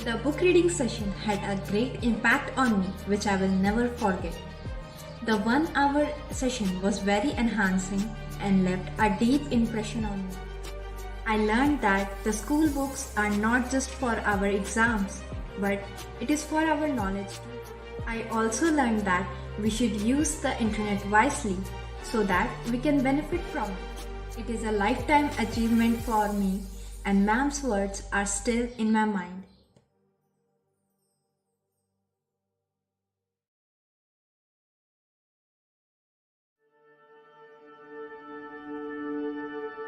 The book reading session had a great impact on me, which I will never forget. The 1 hour session was very enhancing and left a deep impression on me. I learned that the school books are not just for our exams, but it is for our knowledge too. I also learned that we should use the internet wisely so that we can benefit from it. It is a lifetime achievement for me, and ma'am's words are still in my mind.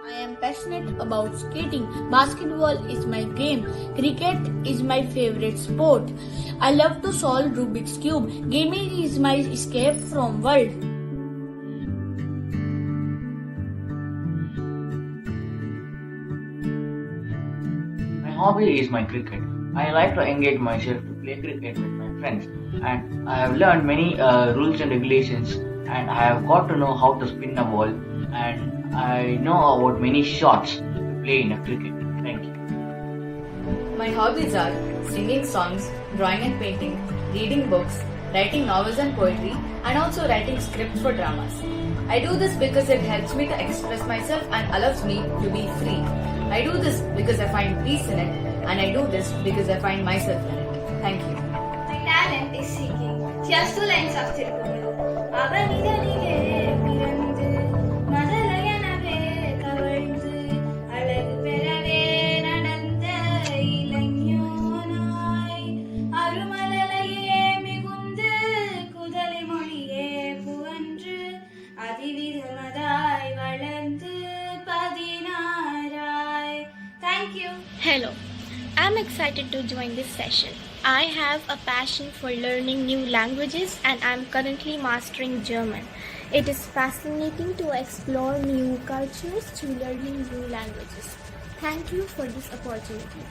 I am passionate about skating. Basketball is my game. Cricket is my favorite sport. I love to solve Rubik's Cube. Gaming is my escape from world. My hobby is my cricket. I like to engage myself to play cricket with my friends, and I have learned many rules and regulations, and I have got to know how to spin a ball, and I know about many shots to play in a cricket. Thank you. My hobbies are singing songs, drawing and painting, reading books, writing novels and poetry, and also writing scripts for dramas. I do this because it helps me to express myself and allows me to be free. I do this because I find peace in it, and I do this because I find myself in it. Thank you. My talent is singing. Just 2 lines of Tirupuru. அவனிதனிலே பிறந்து மதலையனவே தவழ்ந்து அழகு பெறவே நடந்த இளைஞனாய் அருமலலையே மிகுந்து குதலி மொழியே புவன்று அதிவிதமதாய் வளர்ந்து பதினாராய். Thank you. Hello, I'm excited to join this session. I have a passion for learning new languages and I'm currently mastering German. It is fascinating to explore new cultures through learning new languages. Thank you for this opportunity.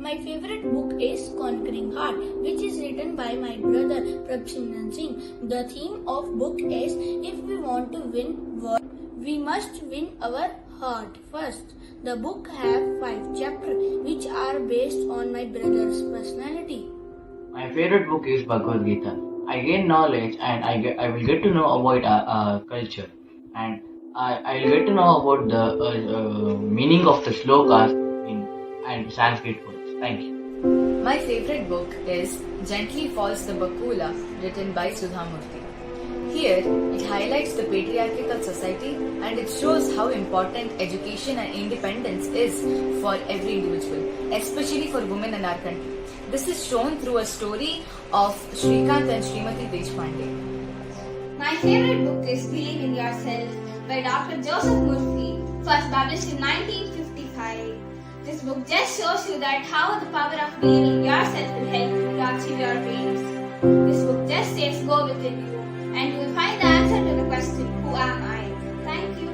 My favorite book is Conquering Heart, which is written by my brother Prabchandran Singh. The theme of book is if we want to win world, we must win our heart first. The book have 5 chapters which are based on my brother's personality. My favorite book is Bhagavad Gita. I gain knowledge, and I will get to know about our culture, and I'll get to know about the meaning of the slokas and Sanskrit words. Thank you. My favorite book is Gently Falls the Bakula, written by Sudha Murthy. Here, it highlights the patriarchal society and it shows how important education and independence is for every individual, especially for women in our country. This is shown through a story of Shrikant and Srimati Deshpande. My favorite book is Believe in Yourself by Dr. Joseph Murphy, first published in 1955. This book just shows you that how the power of believing in yourself will help you to achieve your dreams. This book just says go within you and you will find the answer to the question, who am I? Thank you.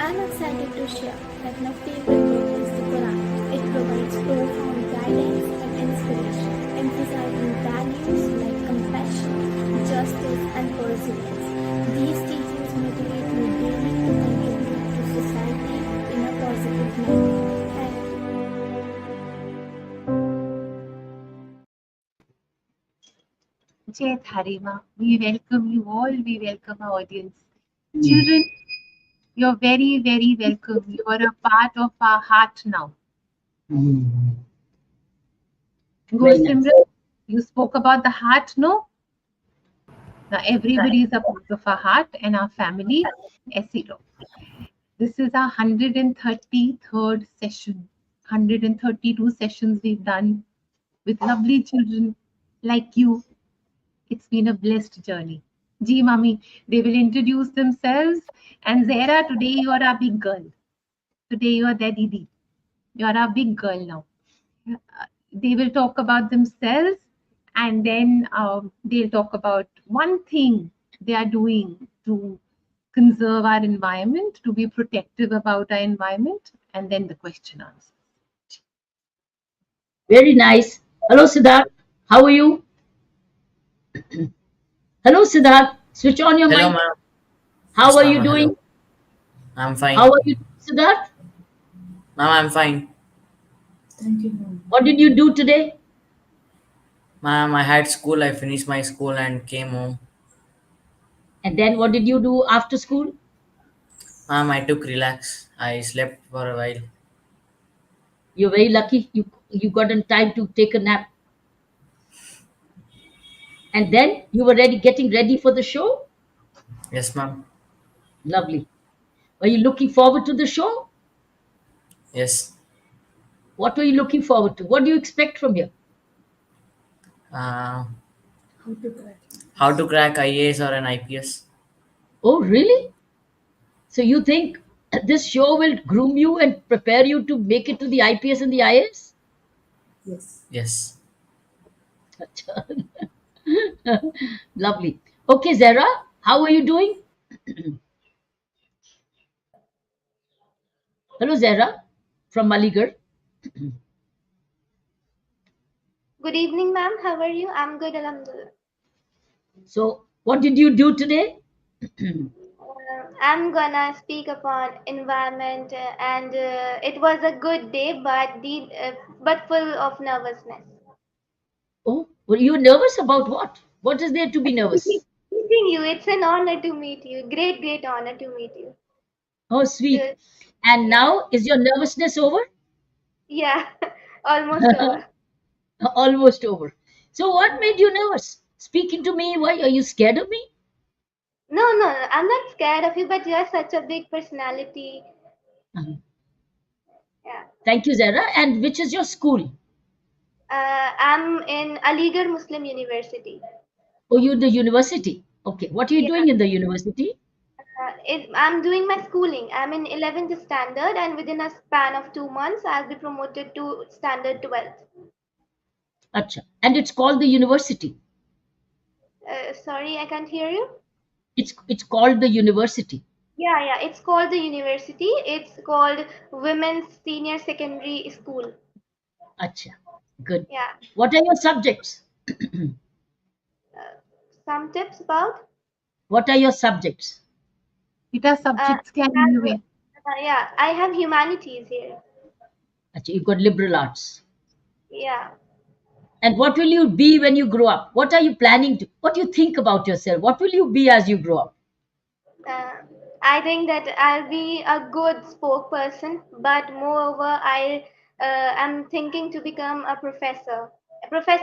I'm excited to share that my favorite book is the Quran. It provides profound guidance and inspiration, emphasizing values like compassion, justice, and perseverance. These teachings motivate me daily to contribute to society in a positive manner. Thank you. Jai Dharima, we welcome you all, we welcome our audience. Children, you're very, very welcome. You are a part of our heart now. Go Simran, you spoke about the heart, no? Now everybody is a part of our heart and our family. Esiro. This is our 133rd session. 132 sessions we've done with lovely children like you. It's been a blessed journey. Ji, Mummy, they will introduce themselves. And Zehra, today you are a big girl. Today you are their Didi. You are a big girl now. They will talk about themselves and then they'll talk about one thing they are doing to conserve our environment, to be protective about our environment, and then the question answer. Very nice. Hello, Siddharth. How are you? Hello, Siddharth. Switch on your Hello, mic. ma'am. How Yes, are ma'am. you doing? Hello. I'm fine. How are you, Siddharth? Ma'am, I'm fine. What did you do today? Ma'am, I had school. I finished my school and came home. And then what did you do after school? Ma'am, I took relax. I slept for a while. You're very lucky. You got in time to take a nap. And then you were getting ready for the show? Yes, ma'am. Lovely. Were you looking forward to the show? Yes. What were you looking forward to? What do you expect from here? Uh, how to crack IAS or an IPS? Oh, really? So you think this show will groom you and prepare you to make it to the IPS and the IAS? Yes. Lovely. Okay, Zara, how are you doing? Hello, Zara from Maligarh. Good evening, ma'am. How are you? I'm good, alhamdulillah. So, what did you do today? I'm gonna speak upon environment, and it was a good day, but full of nervousness. Oh, were you nervous about what? What is there to be nervous? Meeting you, it's an honor to meet you. Great, great honor to meet you. Oh, sweet. Uh, And yeah, now, is your nervousness over? yeah, almost over. Almost over. So, what made you nervous? Speaking to me, why are you scared of me? No, no, no, I'm not scared of you, but you're such a big personality. Uh-huh. Yeah. Thank you, Zara. And which is your school? I'm in Aligarh Muslim University. Oh, you the university. Okay. What are you Yeah. doing in the university? I'm doing my schooling. I'm in 11th standard, and within a span of 2 months, I'll be promoted to standard 12th. Acha. And it's called the university. Sorry, I can't hear you. It's called the university. Yeah, yeah, it's called the university. It's called Women's Senior Secondary School. Acha. Good. Yeah. What are your subjects? Some tips about? What are your subjects? It has Uh, subjects can have, anyway. yeah, I have humanities here. Acha, you've got liberal arts. Yeah. And what will you be when you grow up? What are you planning to? What do you think about yourself? What will you be as you grow up? Uh, I think that I'll be a good spokesperson, but moreover, am thinking to become a professor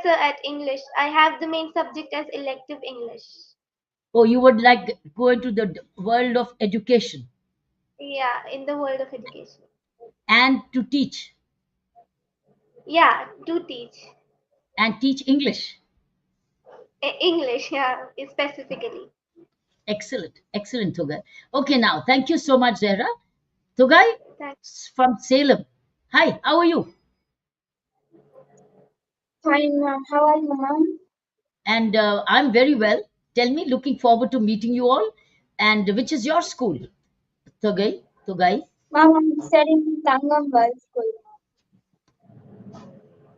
at English. I have the main subject as elective English. Or you would like go into the world of education Yeah, in the world of education. and to teach Yeah, to teach and teach English. English. Yeah, specifically. Excellent, excellent, Tugai. Okay, now thank you so much, Zehra. Tugai Thank- from Salem. Hi, how are you? Fine, ma'am. How are you, ma'am? And I'm very well. Tell me, looking forward to meeting you all. And which is your school? Tugai, Tugai. Ma'am, I'm studying in Tangam Girls School.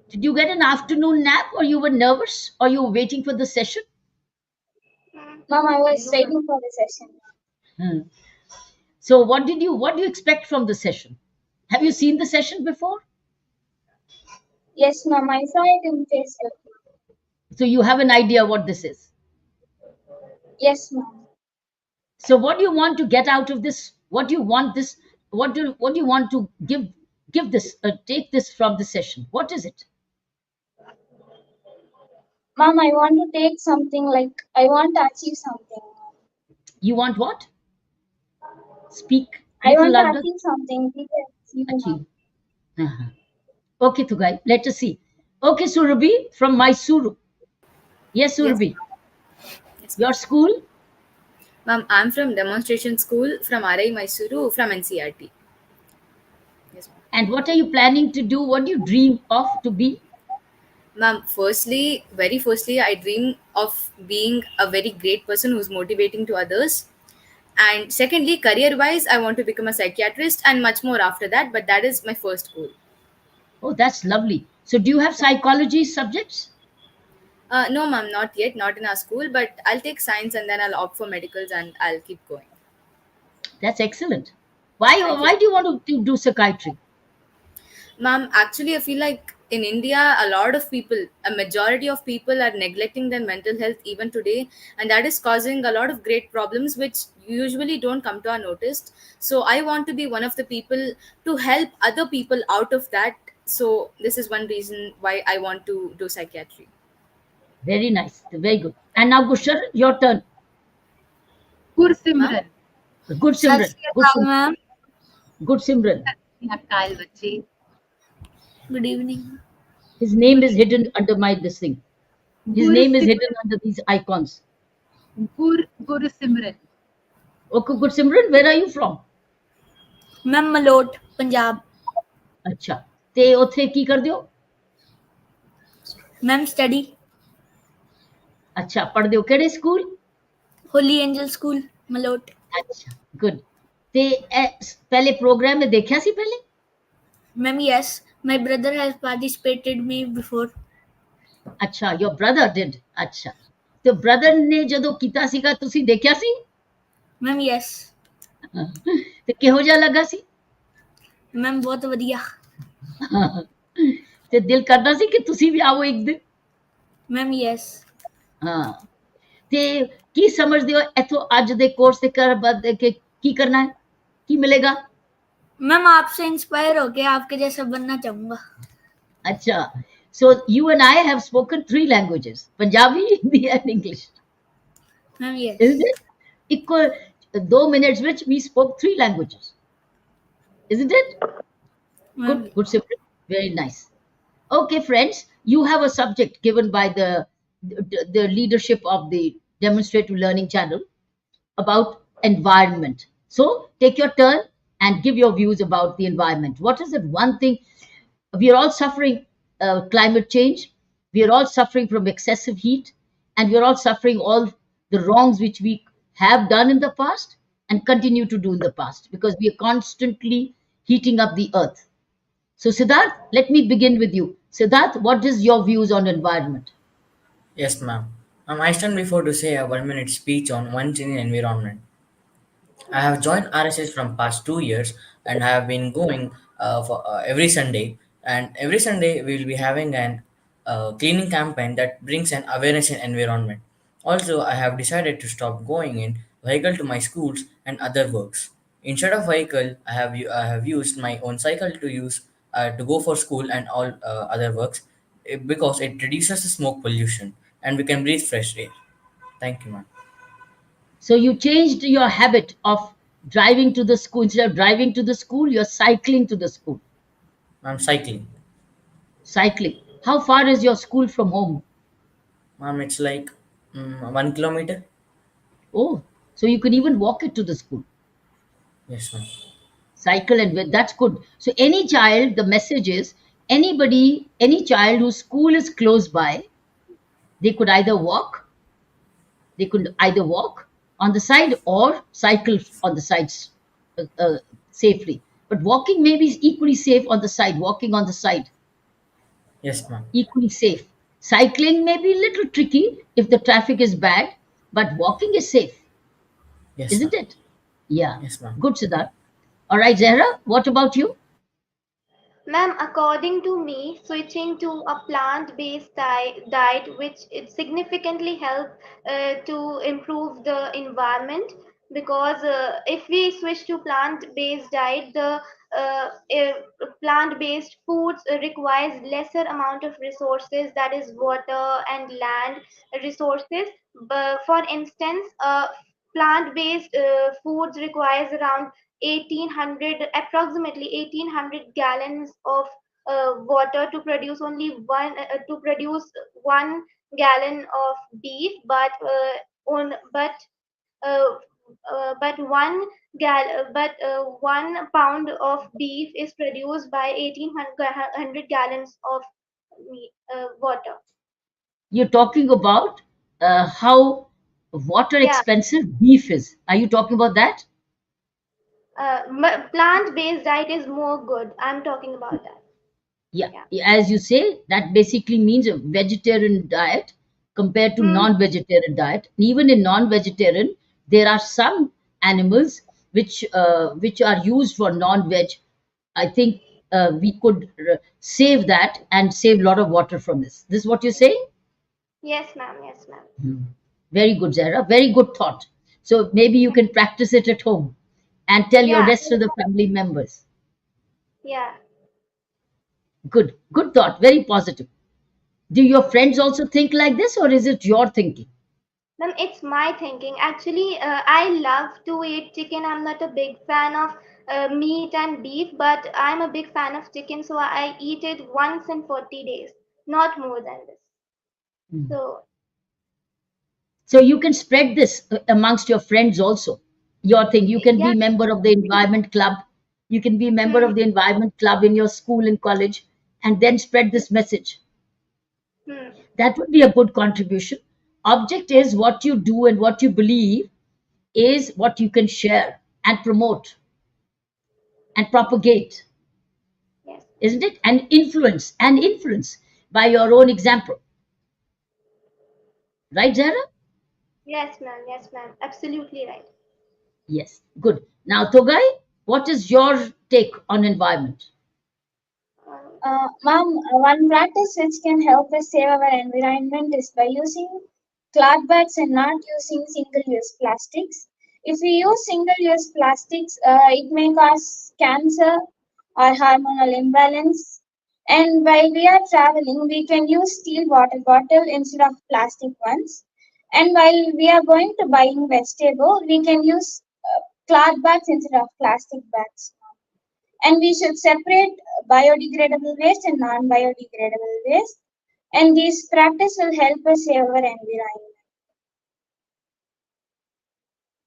Did you get an afternoon nap, or you were nervous, or you were waiting for the session? Ma'am, I was waiting for the session. Hmm. So, what do you expect from the session? Have you seen the session before? Yes, ma'am. I saw it in Facebook. So you have an idea what this is. Yes, ma'am. So what do you want to get out of this? What do you want this? What do you want to give this? Take this from the session. What is it? Ma'am, I want to take something like I want to achieve something. You want what? Speak I little want to louder. achieve something. Please achieve, ma'am. Achieve. Uh-huh. Okay, Tugai. Let us see. Okay, Surabhi from Mysuru. Yes, Yes, Surabhi. yes, Your school ma'am. I'm from Demonstration School from RI Mysuru from NCRT. Yes, ma'am. and what are you planning to do? What do you dream of to be? Ma'am, very firstly, I dream of being a very great person who's motivating to others. And secondly, career wise, I want to become a psychiatrist and much more after that, but that is my first goal. Oh, that's lovely. So do you have psychology subjects? No, ma'am, not yet, not in our school, but I'll take science and then I'll opt for medicals and I'll keep going. That's excellent. Why Thank you. why do you want to do psychiatry? Ma'am, actually, I feel like in India, a lot of people, a majority of people are neglecting their mental health even today, and that is causing a lot of great problems which usually don't come to our notice. So, I want to be one of the people to help other people out of that. So, this is one reason why I want to do psychiatry. Very nice. Very good. And now, Gushar, your turn. Ma'am? Gursimran. Good Sat Simran. Sri Good Akal, Simran. ma'am. Good Simran. Akal bache. Good evening. His name is hidden under my this thing. His name is hidden Gursimran. under these icons. Gursimran. Okay, Good Simran, where are you from? Ma'am Malot, Punjab. ਅੱਛਾ ਤੇ ਉੱਥੇ ਕੀ ਕਰਦੇ ਹੋ? Ma'am study. ਅੱਛਾ ਪੜ੍ਹਦੇ ਹੋ ਕਿਹੜੇ school? Holy Angel School, Malot. ਅੱਛਾ ਗੁੱਡ ਤੇ ਪਹਿਲੇ ਪ੍ਰੋਗਰਾਮ में ਦੇਖਿਆ ਸੀ ਪਹਿਲੇ? Ma'am, yes. My brother has participated me before. ਅੱਛਾ your brother did ਅੱਛਾ ਤੇ brother ਨੇ ਜਦੋਂ ਕੀਤਾ ਸੀਗਾ ਤੁਸੀਂ ਦੇਖਿਆ ਸੀ? Ma'am, yes. ਤੇ ਕਿਹੋ ਜਿਹਾ ਲੱਗਾ ਸੀ? Ma'am, ਬਹੁਤ ਵਧੀਆ. ਤੇ ਦਿਲ ਕਰਦਾ ਸੀ ਕਿ ਤੁਸੀਂ ਵੀ ਆਓ ਇੱਕ ਦਿਨ? Ma'am, yes. ਹਾਂ ਤੇ ਕੀ ਸਮਝਦੇ ਹੋ ਇੱਥੋਂ ਅੱਜ ਦੇ ਕੋਰਸ ਦੇ ਕਰ ਬਾਅਦ ਕਿ ਕੀ ਕਰਨਾ ਹੈ ਕੀ ਮਿਲੇਗਾ? मैम आपसे इंस्पायर होके आपके जैसा बनना चाहूंगा. अच्छा so you and I have spoken three languages Punjabi Hindi and English ma'am isn't yes. it equal 2 minutes which we spoke three languages isn't it ma'am good Simran. Very nice. Okay friends you have a subject given by the leadership of the demonstrative learning channel about environment. So take your turn and give your views about the environment. What is it one thing we are all suffering climate change, we are all suffering from excessive heat, and we are all suffering all the wrongs which we have done in the past and continue to do in the past because we are constantly heating up the earth. So Siddharth, let me begin with you. Siddharth, what is your views on environment? Yes, ma'am. I stand before to say a 1 minute speech on one in environment. I have joined RSS from past 2 years and I have been going for every Sunday. And every Sunday we will be having an cleaning campaign that brings an awareness in environment. Also, I have decided to stop going in vehicle to my schools and other works. Instead of vehicle, I have used my own cycle to use to go for school and all other works because it reduces the smoke pollution and we can breathe fresh air. Thank you, ma'am. So you changed your habit of driving to the school. Instead of driving to the school, you're cycling to the school. Ma'am, cycling. Cycling. How far is your school from home? Ma'am, it's like 1 kilometer. Oh, so you can even walk it to the school. Yes, ma'am. Cycle and with that's good. So any child, the message is anybody, any child whose school is close by, they could either walk, they could either walk on the side or cycle on the sides safely. But walking may be equally safe on the side, walking on the side, Yes, ma'am. equally safe. Cycling may be a little tricky if the traffic is bad, but walking is safe, Yes, isn't ma'am. it? Yeah. Yes, ma'am. Good, Siddharth. All right, Zahra, what about you? Ma'am, according to me, switching to a plant-based diet which it significantly help to improve the environment because if we switch to plant-based diet, the plant-based foods requires lesser amount of resources that is water and land resources. But for instance, plant-based foods requires around 1800 approximately 1800 gallons of water to produce only one to produce 1 gallon of beef on uh, but 1 pound of beef is produced by 1800 gallons of water. You're talking about how water Yeah. expensive beef is. Are you talking about that? Plant-based diet is more good. I'm talking about that. Yeah. Yeah. As you say, that basically means a vegetarian diet compared to Hmm. non-vegetarian diet. Even in non-vegetarian, there are some animals which are used for non-veg. I think we could save that and save a lot of water from this. This is what you're saying? Yes, ma'am. Yes, ma'am. Very good, Zara. Very good thought. So maybe you can practice it at home and tell your Yeah, rest of the family members. yeah. Good, good thought. Very positive. Do your friends also think like this, or is it your thinking? Ma'am, it's my thinking. Actually, I love to eat chicken. I'm not a big fan of meat and beef, but I'm a big fan of chicken, so I eat it once in 40 days, not more than this. Mm. So, So you can spread this amongst your friends also. Your thing. You can yeah. be member of the environment club. You can be member Hmm, of the environment club in your school and college, and then spread this message. hmm. That would be a good contribution. Object is what you do and what you believe is what you can share and promote and propagate, Yes. isn't it? And influence by your own example. Right, Zara? Yes, ma'am. Yes, ma'am. Absolutely right. Yes. Good. Now, Togai, what is your take on environment? Ma'am, one practice which can help us save our environment is by using cloth bags and not using single-use plastics. If we use single-use plastics, it may cause cancer or hormonal imbalance. And while we are traveling, we can use steel water bottle instead of plastic ones. And while we are going to buying vegetable, we can use cloth bags instead of plastic bags. And we should separate biodegradable waste and non-biodegradable waste. And this practice will help us save our environment.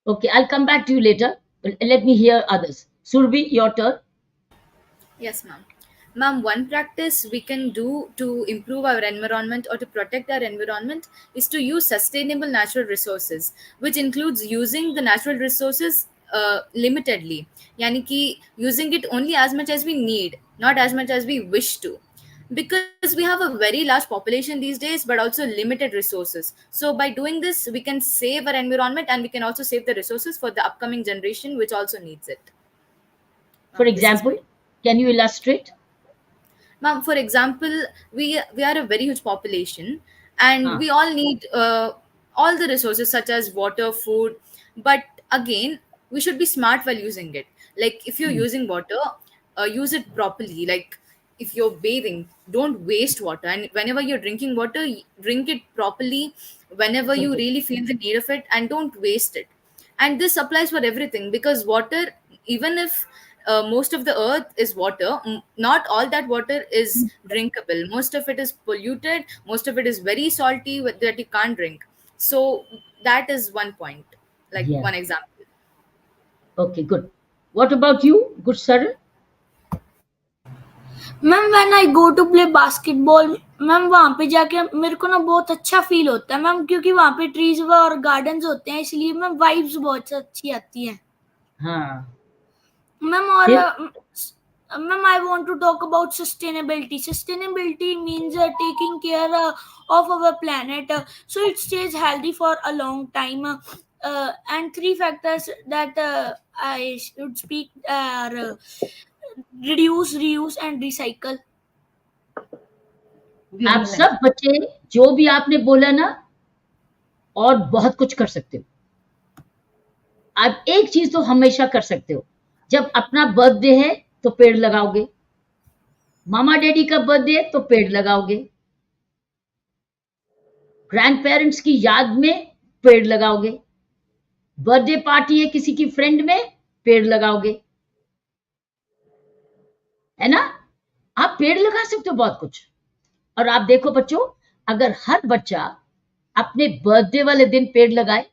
Okay, I'll come back to you later. Let me hear others. Surbi, your turn. Yes, ma'am. Ma'am, one practice we can do to improve our environment or to protect our environment is to use sustainable natural resources, which includes using the natural resources limitedly. Yani ki using it only as much as we need, not as much as we wish to. Because we have a very large population these days, but also limited resources. So by doing this, we can save our environment and we can also save the resources for the upcoming generation, which also needs it. For This is example, can you illustrate? Ma'am, for example, we are a very huge population, and Huh. we all need all the resources such as water, food. But again, we should be smart while using it. Like if you're Hmm. using water, use it properly. Like if you're bathing, don't waste water. And whenever you're drinking water, drink it properly. Whenever you really feel the need of it, and don't waste it. And this applies for everything because water, even if most of the earth is water, not all that water is drinkable. Most of it is polluted, most of it is very salty that you can't drink. So that is one point, like Yeah. one example. Okay, good. What about you, good Saran? Ma'am when I go to play basketball, ma'am वहाँ पे जाके मेरे को ना बहुत अच्छा feel होता है मैम, क्योंकि वहाँ पे ट्रीज और गार्डन्स होते हैं, इसलिए मैम वाइब्स बहुत अच्छी आती हैं हाँ. मैम। और फिर? Ma'am I want to talk about sustainability. Sustainability means taking care of our planet so it stays healthy for a long time. And three factors that I should speak are reduce, reuse and recycle. आप Very nice. सब बच्चे जो भी आपने बोला ना, और बहुत कुछ कर सकते हो. आप एक चीज तो हमेशा कर सकते हो. जब अपना बर्थडे है तो पेड़ लगाओगे, मामा डैडी का बर्थडे है तो पेड़ लगाओगे, ग्रैंड पेरेंट्स की याद में पेड़ लगाओगे, बर्थडे पार्टी है किसी की फ्रेंड में, पेड़ लगाओगे, है ना? आप पेड़ लगा सकते हो बहुत कुछ. और आप देखो बच्चों, अगर हर बच्चा अपने बर्थडे वाले दिन पेड़ लगाए,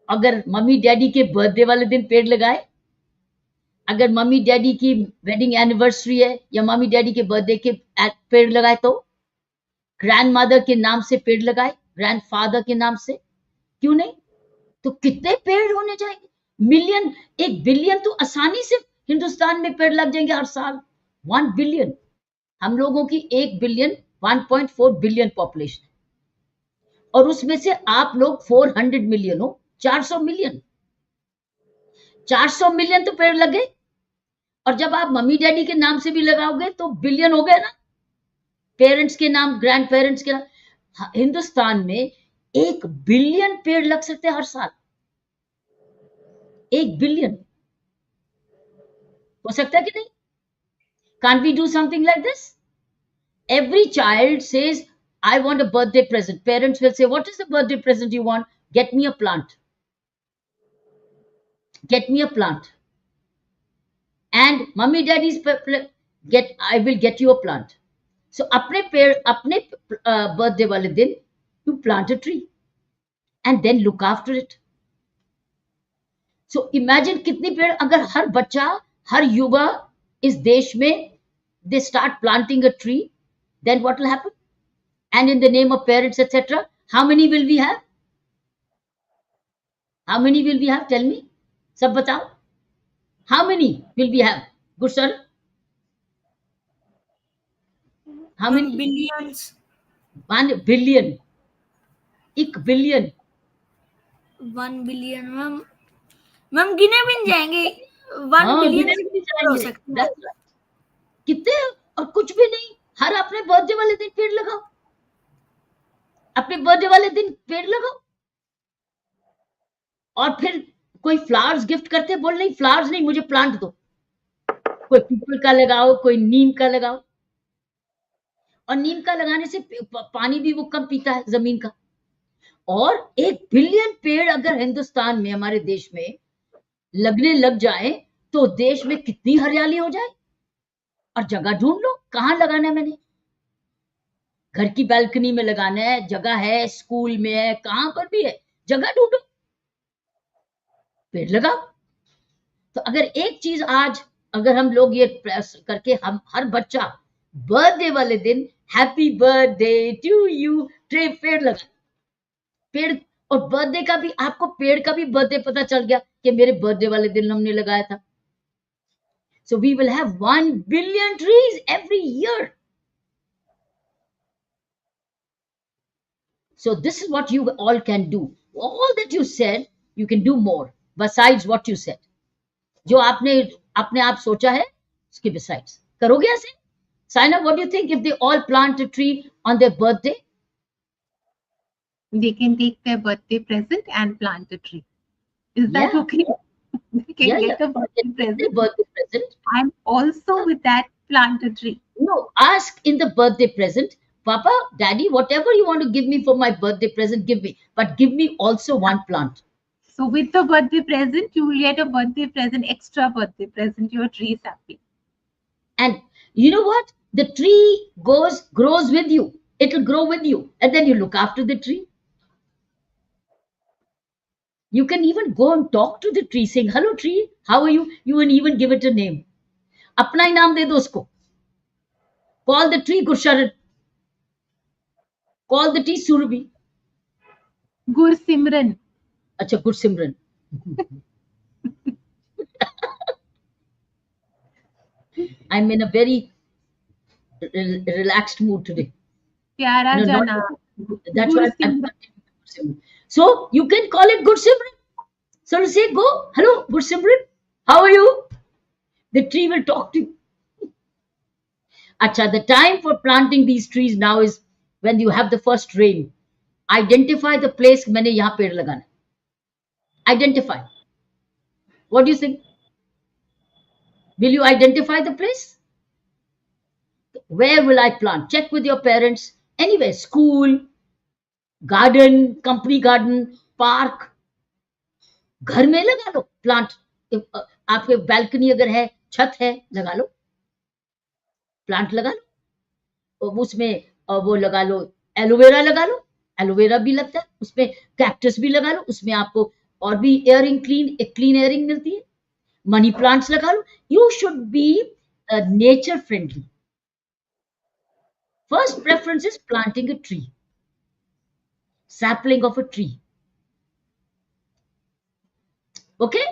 अगर मम्मी डैडी के बर्थडे वाले दिन पेड़ लगाए, अगर मम्मी डैडी की वेडिंग एनिवर्सरी है या मम्मी डैडी के बर्थडे के पेड़ लगाए, तो ग्रैंड मदर के नाम से पेड़ लगाए, ग्रैंड फादर के नाम से, क्यों नहीं? तो कितने पेड़ होने जाएंगे? मिलियन, 1 बिलियन तो आसानी से हिंदुस्तान में पेड़ लग जाएंगे हर साल. 1 बिलियन. हम लोगों की 1 बिलियन, 1.4 बिलियन पॉपुलेशन है, और उसमें से आप लोग 400 मिलियन हो. 400 मिलियन, 400 मिलियन तो पेड़ लगे. और जब आप मम्मी डैडी के नाम से भी लगाओगे तो बिलियन हो गए ना, पेरेंट्स के नाम, ग्रैंड पेरेंट्स के नाम। हिंदुस्तान में 1 बिलियन पेड़ लग सकते हैं हर साल। 1 बिलियन हो सकता है कि नहीं? Can't we do something like this? Every child says, I want a birthday present. Parents will say, what is the birthday present you want? Get me a plant. Get me a plant. And mummy daddy's I will get you a plant. So अपने पेड़, अपने birthday वाले दिन you plant a tree and then look after it. So imagine कितनी पेड़, अगर हर बच्चा, हर युवा इस देश में they start planting a tree, then what will happen? And in the name of parents, etc., how many will we have? How many will we have? Tell me. सब बताओ. How many will we have? Good sir. How many? Billions. 1 billion. 1 billion. 1 billion, ma'am गिने भी नहीं जाएंगे। 1 billion गिने भी नहीं हो जाएंगे। सकता है। That's right. कितने, और कुछ भी नहीं, हर अपने बर्थडे वाले दिन पेड़ लगाओ, अपने बर्थडे वाले दिन पेड़ लगाओ। और फिर कोई फ्लावर्स गिफ्ट करते, बोल नहीं फ्लावर्स नहीं, मुझे प्लांट दो। कोई पीपल का लगाओ, कोई नीम का लगाओ। और नीम का लगाने से पानी भी वो कम पीता है जमीन का। और 1 बिलियन पेड़ अगर हिंदुस्तान में, हमारे देश में लगने लग जाए तो देश में कितनी हरियाली हो जाए। और जगह ढूंढ लो, कहाँ लगाना है। मैंने घर की बालकनी में लगाना है, जगह है, स्कूल में है, कहां पर भी है, जगह ढूंढो, पेड़ लगाओ। तो अगर एक चीज आज अगर हम लोग ये प्रयास करके, हम हर बच्चा बर्थडे वाले दिन हैप्पी बर्थडे टू यू, पेड़ लगा, पेड़। और बर्थडे का भी, आपको पेड़ का भी बर्थडे पता चल गया कि मेरे बर्थडे वाले दिन हमने लगाया था। So we will have 1 billion trees every year. So this is what you all can do. All that you said, you can do more besides what you said. जो आपने अपने आप सोचा है, उसके besides करोगे ऐसे? Saina, what do you think if they all plant a tree on their birthday? They can take their birthday present and plant a tree. Is that okay? They can get a birthday present. I'm also with that, plant a tree. No, ask in the birthday present, Papa, Daddy, whatever you want to give me for my birthday present, give me. But give me also one plant. So with the birthday present, you will get a birthday present, extra birthday present. Your tree is happy. And you know what? The tree grows with you. It'll grow with you. And then you look after the tree. You can even go and talk to the tree, saying, hello tree, how are you? You can even give it a name. अपना ही नाम दे दो उसको. Call the tree Gursharan. Call the tree Surabhi. Gursimran. अच्छा, Gursimran. I'm in a very relaxed mood today. Pyara Jana. That's why I'm so you can call it Gursimran. So say, go, hello Gursimran, how are you? The tree will talk to you. Acha, the time for planting these trees now is when you have the first rain. Identify the place मैंने यहाँ पेड़ लगाना. Identify. What do you think? Will you identify the place? Where will I plant? Check with your parents. Anywhere, school, garden, company garden, park. घर में लगा लो plant. आपके balcony अगर है, छत है, लगा लो, प्लांट लगा लो. उसमें वो लगा लो, एलोवेरा लगा लो, एलोवेरा भी लगता है उसमें, कैक्टस भी लगा लो, उसमें आपको और भी एयरिंग, क्लीन एयरिंग मिलती है. मनी प्लांट्स लगा लो. You should be nature friendly. First preference is planting a tree, sapling of a tree. Okay?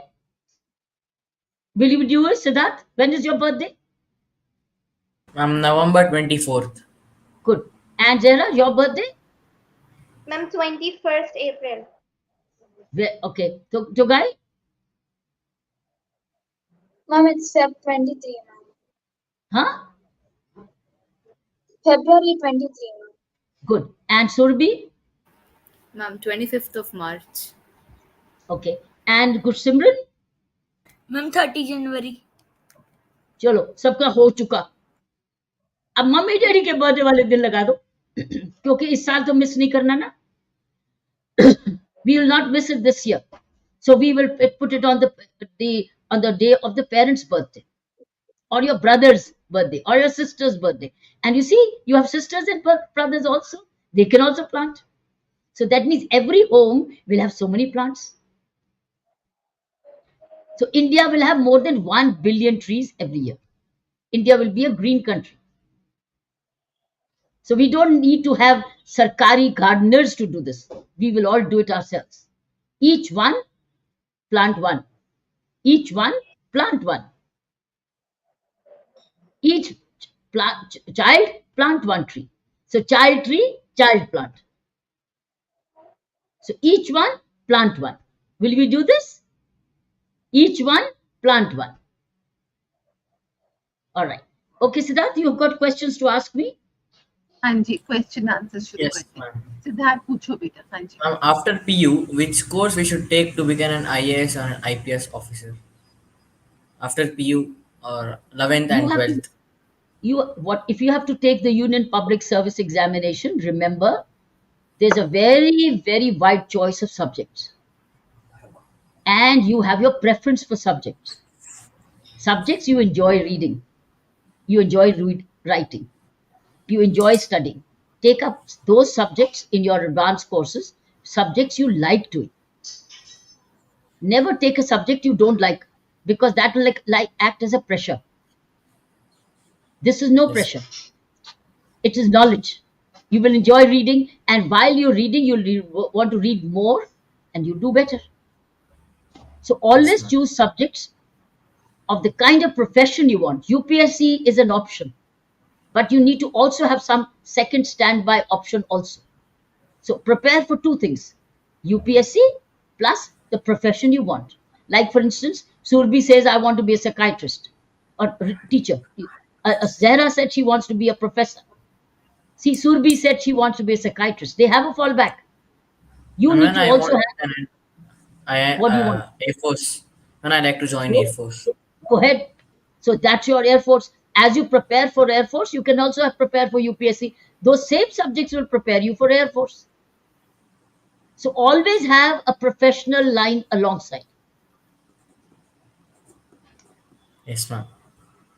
Will you do it, Siddharth? When is your birthday? November 24th. Good. And Zara, your birthday? Ma'am, 21st April. Okay. So, Jogai? Ma'am, it's Feb 23, ma'am. Huh? February 23, ma'am. Good. And Surbi? Ma'am, 25th of March. Okay. And Gursimran? Ma'am, 30 January. चलो सबका हो चुका. अब mummy daddy के birthday वाले दिन लगा दो क्योंकि इस साल तो मिस नहीं करना ना. We will not miss it this year, so we will put it on the day of the parents' birthday, or your brother's birthday, or your sister's birthday. And you see, you have sisters and brothers also. They can also plant. So that means every home will have so many plants. So India will have more than 1 billion trees every year. India will be a green country. So we don't need to have sarkari gardeners to do this. We will all do it ourselves. Each one plant one. Each one plant one. Each child plant one tree. So child tree, child plant. So each one plant one. Will we do this? Each one plant one. All right. Okay, Siddharth, you've got questions to ask me? हाँ जी, question answer शुरू Yes, करते हैं. ma'am. Siddharth पूछो बेटा. हाँ जी. After PU, which course we should take to become an IAS or an IPS officer? After PU or 11th You and have to 12th? what if you have to take the Union Public Service examination? Remember, there's a very, very wide choice of subjects. And you have your preference for subjects. Subjects you enjoy reading, you enjoy writing, you enjoy studying. Take up those subjects in your advanced courses, subjects you like doing. Never take a subject you don't like, because that will like act as a pressure. This is no Yes. pressure. It is knowledge. You will enjoy reading, and while you're reading, you'll want to read more, and you do better. So Yes, always ma'am. choose subjects of the kind of profession you want. UPSC is an option, but you need to also have some second standby option also. So prepare for two things: UPSC plus the profession you want. Like for instance, Surbi says, I want to be a psychiatrist or teacher. Zahra said she wants to be a professor. See, Surbi said she wants to be a psychiatrist. They have a fallback. You And need when to I also want, have and I what do you want. Air Force, when I like to join Air Go, Force. go ahead. So that's your Air Force. As you prepare for Air Force, you can also prepare for UPSC. Those same subjects will prepare you for Air Force. So always have a professional line alongside. Yes, ma'am.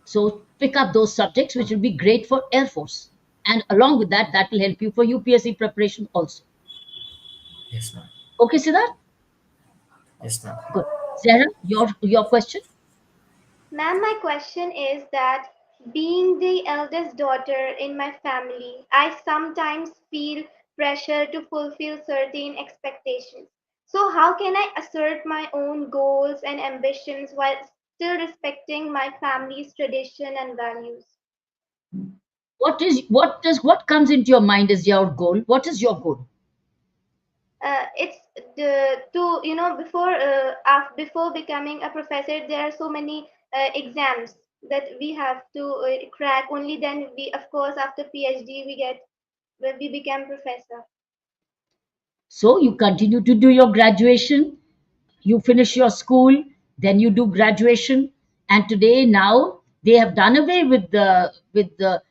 So pick up those subjects which will be great for Air Force. And along with that, that will help you for UPSC preparation also. Yes, ma'am. Okay, Siddharth? Yes, ma'am. Good. Zahra, your question? Ma'am, my question is that being the eldest daughter in my family, I sometimes feel pressure to fulfill certain expectations. So, how can I assert my own goals and ambitions while still respecting my family's tradition and values? What comes into your mind as your goal? What is your goal? It's the to before becoming a professor, there are so many exams that we have to crack. Only then we, of course, after PhD, we become professor. So you continue to do your graduation, you finish your school, then you do graduation, and today now they have done away with the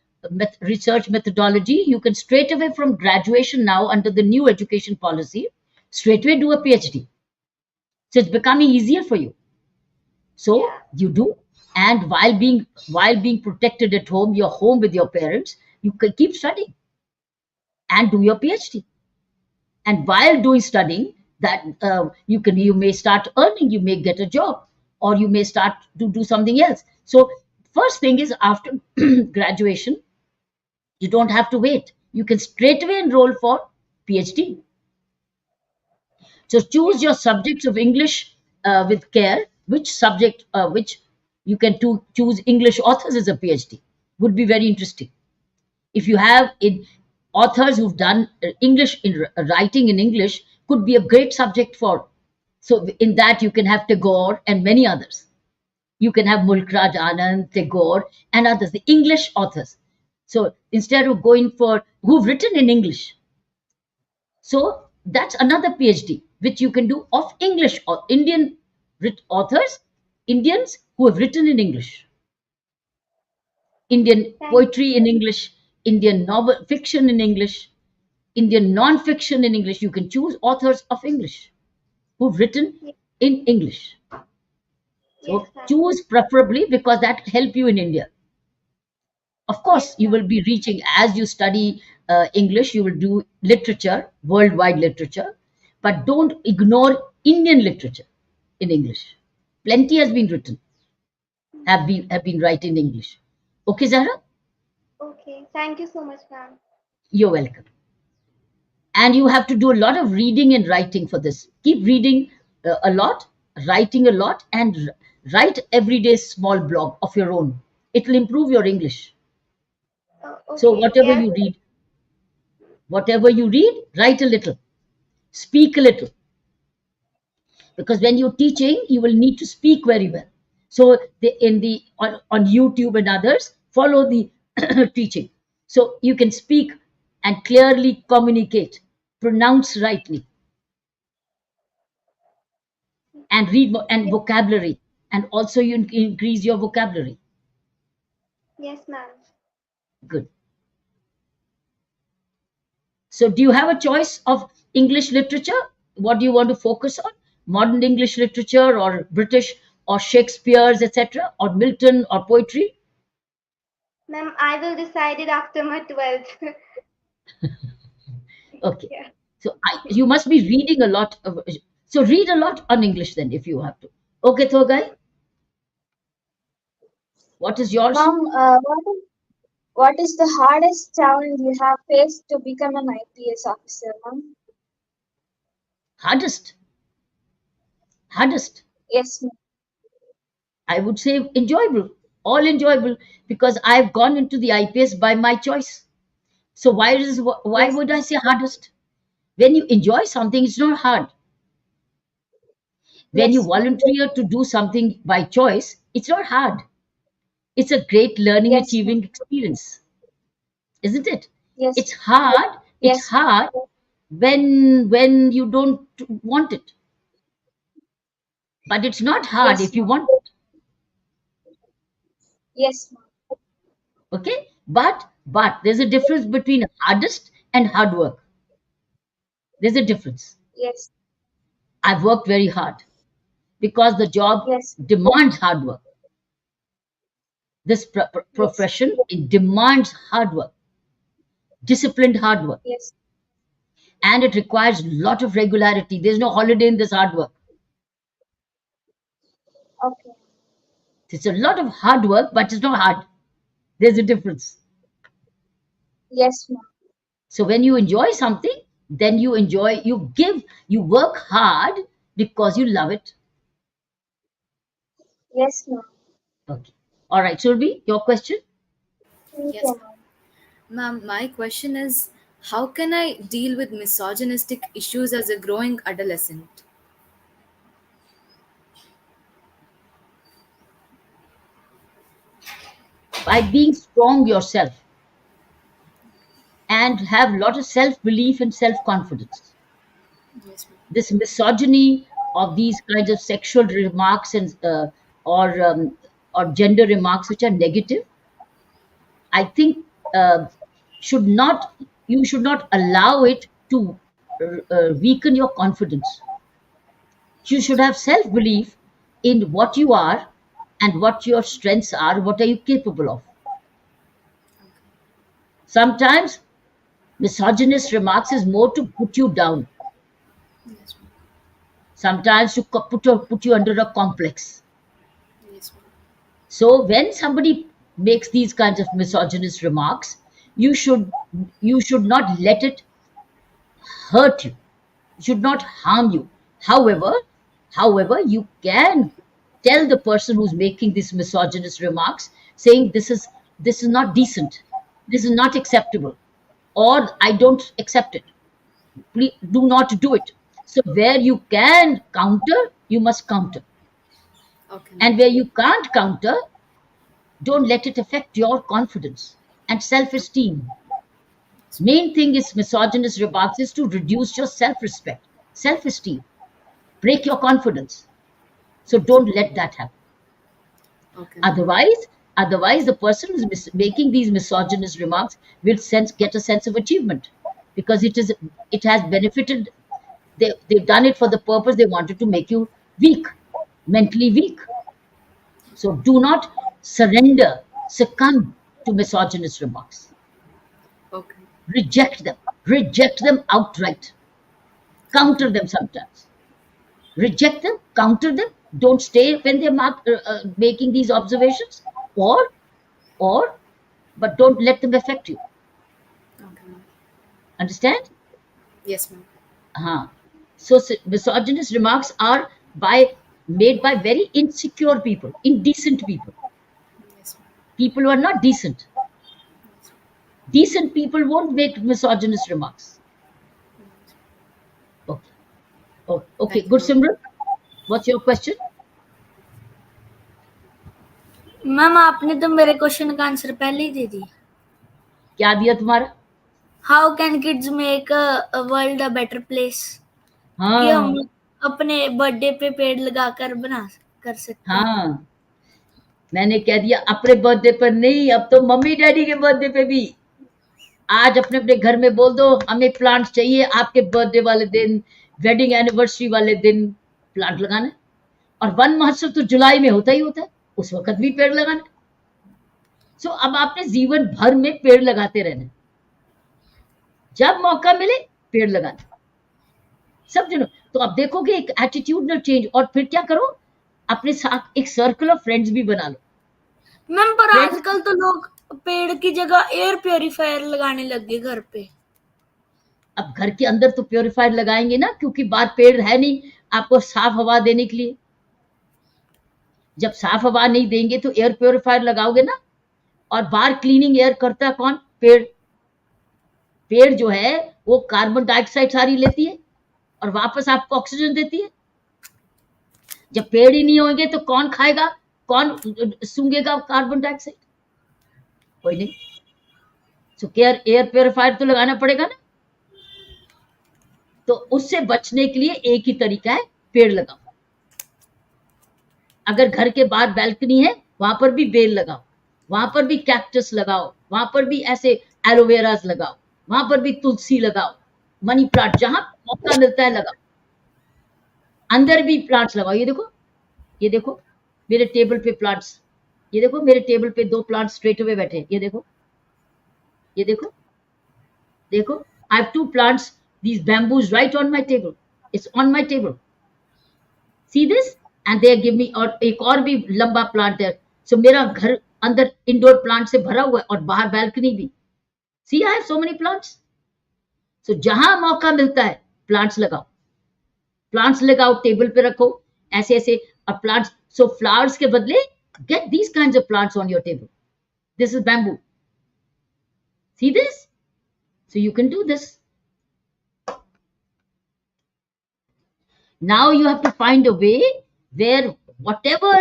research methodology. You can straight away from graduation now under the new education policy, straight away do a PhD. So it's becoming easier for you. So Yeah. you do, and while being protected at home, you're home with your parents. You can keep studying and do your PhD. And while doing studying, that you may start earning, you may get a job, or you may start to do something else. So first thing is, after graduation, you don't have to wait. You can straight away enroll for PhD. So choose your subjects of English with care. Which subject, which you can choose English authors as a PhD, would be very interesting. If you have authors who've done English in writing in English, could be a great subject for. So in that you can have Tagore and many others. You can have Mulk Raj Anand, Tagore, and others, the English authors. So instead of going for who've written in English, so that's another PhD which you can do of English or Indian authors, Indians who have written in English, Indian Thank poetry in English, Indian novel fiction in English, Indian non-fiction in English. You can choose authors of English who've written you. in English. Yes, So ma'am. choose preferably because that will help you in India. Of course, Yes, you ma'am. will be reaching as you study English, you will do literature, worldwide literature, but don't ignore Indian literature in English. Plenty has been written, have been written in English. Okay, Zahra? Okay. Thank you so much, ma'am. You're welcome. And you have to do a lot of reading and writing for this. Keep reading a lot, writing a lot, and write every day small blog of your own. It will improve your English. So Okay. Yes. whatever you read, write a little, speak a little, because when you're teaching, you will need to speak very well. So on YouTube and others, follow the teaching. So you can speak and clearly communicate, pronounce rightly, and read and Yes. vocabulary, and also you increase your vocabulary. Yes, ma'am. Good. So do you have a choice of English literature? What do you want to focus on? Modern English literature or British or Shakespeare's, etc., or Milton or poetry? Ma'am, I will decide it after my 12th. Okay. Yeah. So you must be reading a lot. So read a lot on English then if you have to. Okay, Thogai, what is yours? Mom, what is the hardest challenge you have faced to become an IPS officer, ma'am? Hardest. Hardest. Yes, ma'am. I would say enjoyable. All enjoyable because I've gone into the IPS by my choice. So why Yes, would I say hardest? When you enjoy something, it's not hard. When you yes, ma'am. volunteer to do something by choice, it's not hard. It's a great learning, Yes, ma'am. achieving experience, isn't it? Yes, It's hard. It's yes, hard when you don't want it, but it's not hard yes, if you ma'am. want it. Yes, ma'am. Okay, but there's a difference between hardest and hard work. There's a difference. Yes, I've worked very hard because the job yes, demands hard work. This yes, profession, it demands hard work, disciplined hard work, yes. and it requires a lot of regularity. There's no holiday in this hard work. Okay. It's a lot of hard work, but it's not hard. There's a difference. Yes, ma'am. So when you enjoy something, then you work hard because you love it. Yes, ma'am. Okay. All right, Surbi, your question? Thank Yes, you, ma'am. ma'am. Ma'am, my question is, how can I deal with misogynistic issues as a growing adolescent? By being strong yourself and have a lot of self-belief and self-confidence. Yes, ma'am. This misogyny of these kinds of sexual remarks and or um, or gender remarks which are negative, I think should not you should not allow it to weaken your confidence. You should have self belief in what you are and what your strengths are, what are you capable of. Sometimes misogynist remarks is more to put you down, Yes, ma'am. sometimes to put you under a complex. Yes, ma'am. So when somebody makes these kinds of misogynist remarks, you should you should not let it hurt you, should not harm you. However, you can tell the person who's making these misogynist remarks, saying this is not decent, this is not acceptable, or I don't accept it. Please do not do it. So where you can counter, you must counter. Okay, And ma'am. where you can't counter, don't let it affect your confidence and self-esteem. Main thing is misogynist remarks is to reduce your self-respect, self-esteem, break your confidence. So don't let that happen. Okay, ma'am. Otherwise, the person who's making these misogynist remarks will get a sense of achievement because it has benefited. They've done it for the purpose they wanted to make you weak, mentally weak. So do not succumb to misogynist remarks. Okay. Reject them outright. Okay. Counter them sometimes. Reject them, counter them. Don't stay when they're making these observations, or or but don't let them affect you. Okay, ma'am. Understand? Yes, ma'am. Uh-huh. So misogynist remarks are by made by very insecure people, indecent people, Yes, ma'am. people who are not decent. Decent people won't make misogynist remarks. Okay. Oh, okay. Thank you, Good, ma'am. Simran. What's your question? Ma'am आपने तो मेरे question का answer पहले ही दे दिया. क्या दिया तुम्हारा? How can kids make a world a better place? कि हम हाँ, अपने बर्थडे पे पेड़ लगाकर बना कर सकते हैं. हाँ। मैंने कह दिया अपने बर्थडे पर नहीं, अब तो मम्मी डैडी के बर्थडे पे भी आज अपने अपने घर में बोल दो हमें प्लांट्स चाहिए आपके बर्थडे वाले दिन, वेडिंग एनिवर्सरी वाले दिन प्लांट लगाना है। और वन महोत्सव तो जुलाई में होता ही होता है, उस वक्त भी पेड़ लगाना है। सो अब आपने जीवन भर में पेड़ लगाते रहना है। जब मौका मिले पेड़ लगाना, समझ लो। तो अब देखोगे एक एटीट्यूडनल चेंज। और फिर क्या करो, अपने साथ एक सर्कल ऑफ फ्रेंड्स भी बना लो। मैम पर फ्रेंड्स, आजकल तो लोग पेड़ की जगह एयर प्योरीफायर लगाने लग गए घर पे. अब घर के अंदर तो प्योरीफायर लगाएंगे ना, क्योंकि बाहर पेड़ है नहीं आपको साफ हवा देने के लिए। जब साफ हवा नहीं देंगे तो एयर प्योरीफायर लगाओगे ना। और बाहर क्लीनिंग एयर करता है कौन? पेड़। पेड़ जो है वो कार्बन डाइऑक्साइड सारी लेती है और वापस आपको ऑक्सीजन देती है। जब पेड़ ही नहीं होंगे तो कौन खाएगा, कौन सूंघेगा कार्बन डाइऑक्साइड? कोई नहीं। सो केयर एयर प्योरीफायर तो लगाना पड़ेगा ना। तो उससे बचने के लिए एक ही तरीका है, पेड़ लगाओ। अगर घर के बाहर बैल्कनी है वहां पर भी बेल लगाओ, वहां पर भी कैक्टस लगाओ, वहां पर भी ऐसे एलोवेरास लगाओ, वहां पर भी तुलसी लगाओ, मनी प्लांट जहां मौका मिलता है लगाओ। अंदर भी प्लांट्स लगाओ। ये देखो, ये देखो मेरे टेबल पे प्लांट्स। ये देखो मेरे टेबल पे 2 प्लांट्स स्ट्रेट अवे बैठे हैं। ये देखो, ये देखो, देखो I have 2 plants, these bamboos right on my table. It's on my table. See this? And they give me, और एक और भी लंबा प्लांट है। सो मेरा घर अंदर इंडोर प्लांट से भरा हुआ है और बाहर बैल्कनी भी। See, I have so many plants. So जहां मौका मिलता है प्लांट्स लगाओ। प्लांट्स लगाओ, टेबल पे रखो, ऐसे ऐसे। और प्लांट्स, सो फ्लावर्स के बदले get these kinds of plants on your table. This is bamboo. See this? So you can do this. Now you have to find a way where whatever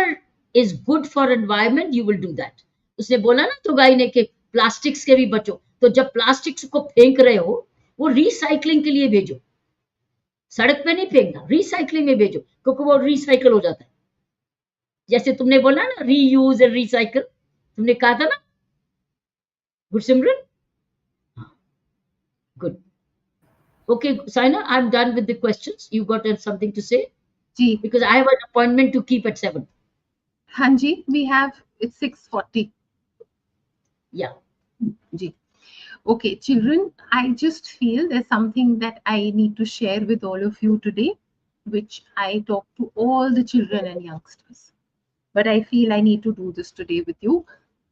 is good for environment you will do that. उसने बोला ना तो गाय ने कि plastics के भी बचो। तो जब प्लास्टिक्स को फेंक रहे हो वो रिसाइकलिंग के लिए भेजो, सड़क पे नहीं फेंकना, रिसाइकलिंग में भेजो, क्योंकि वो रिसाइकल हो जाता है। जैसे तुमने बोला ना रीयूज एंड रिसाइकल, तुमने कहा था ना। Good Simran, good. Okay, Saina, I'm done with the questions. You got something to say? जी Because I have an appointment to keep at 7. हाँ जी, we have it's 6:40. Yeah. Ji. Okay, children, I just feel there's something that I need to share with all of you today, which I talk to all the children and youngsters. But I feel I need to do this today with you,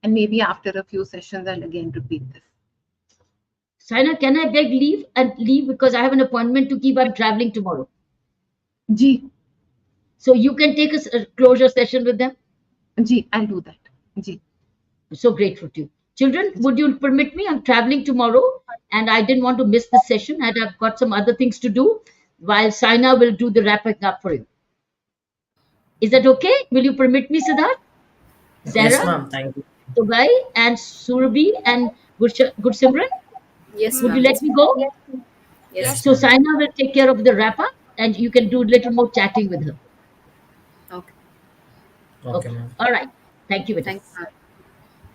and maybe after a few sessions I'll again repeat this. Saina, can I beg leave and leave because I have an appointment to keep? I'm traveling tomorrow. Ji, So you can take a closure session with them. Ji, I'll do that. Ji. I'm so grateful to you. Children, would you permit me? I'm traveling tomorrow and I didn't want to miss the session, and I've got some other things to do while Saina will do the wrapping up for you. Is that okay? Will you permit me, Siddharth? Yes, Zara, ma'am. Thank you. Togai, and Surabhi, and Good Simran? Yes, Would you ma'am. let me go? Yes, ma'am. Yes, Yes, So ma'am. Saina will take care of the wrap up, and you can do a little more chatting with her. okay. Okay, Okay. ma'am. All right. Thank you, Vita. Thank you, ma'am.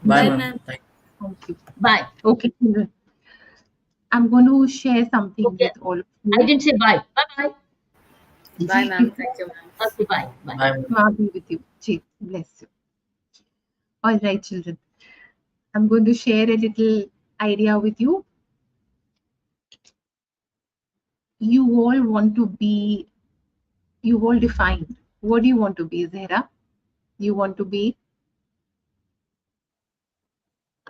Bye, Bye, Bye. ma'am. ma'am. Thank Thank you. Bye. Okay, children. I'm going to share something Okay. with all of I you. didn't say bye. Bye bye. Bye, ma'am. Thank you, ma'am. Okay, bye. Bye. Bye, ma'am. Ma be with you. Ji, bless you. All right, children. I'm going to share a little idea with you. You all want to be, you all define. What do you want to be, Zehra? You want to be,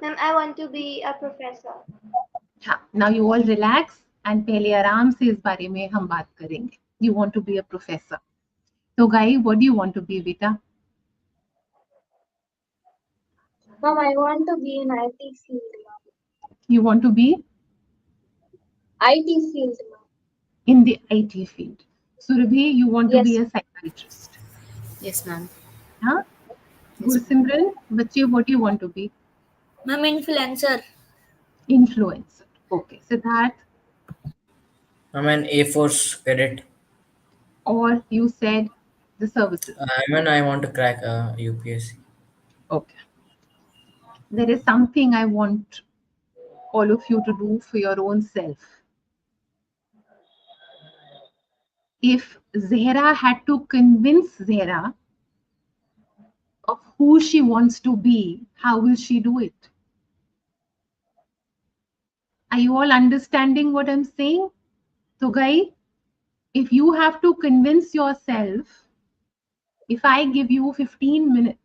Ma'am, I want to be a professor. हाँ, now you all relax and पहले आराम से इस बारे में हम बात करेंगे. You want to be a professor. So, Guy, what do you want to be, beta? Mom, I want to be in IT field, ma'am. You want to be IT field, ma'am. in the IT field. Surabhi, you want to be Yes, a psychiatrist. Yes, ma'am. Huh? Yes, ma'am. Gursimran, बच्चे, what do you want to be? Ma'am, influencer. Influencer. Okay. Siddharth, I'm an A Force cadet. or you said the services. I want to crack UPSC. Okay. There is something I want all of you to do for your own self. If Zehra had to convince Zehra of who she wants to be, how will she do it? Are you all understanding what I'm saying? So, guys, if you have to convince yourself, if I give you 15 minutes